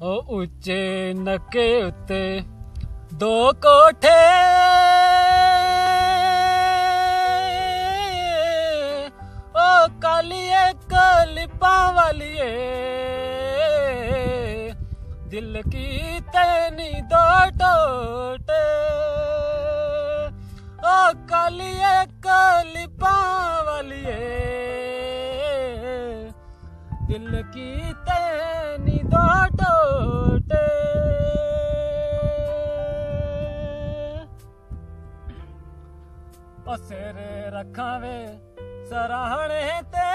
ओ उच्चे नके उत्ते दो कोठे ओ कालिए कलिपा वालिए दिल की तैनी दो टोटे ओ कालिए कलिपा वालिए दिल की तैनी दो टोटे ओ सिर रखा वे सराहने ते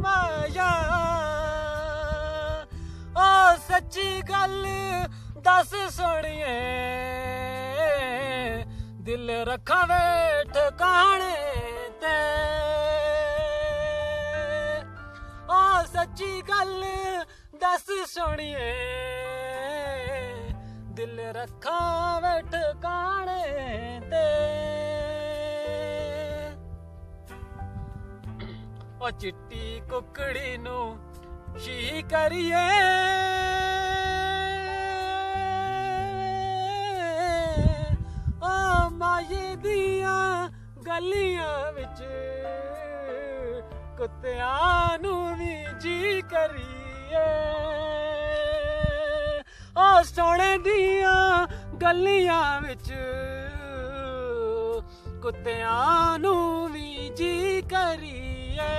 माया ओ सच्ची गल दस सुनिए दिल रखा वे ठिकाने ते ओ सच्ची गल दस सुनिए दिल रखा वे ठिकाने ते ओ चिट्टी कुकड़ी नू शी करिए ओ माये दियां गलियां विच कुत्तियां नू भी जी करिए ओ सोने दियां गलियां विच कुत्तियां नू भी जी करिए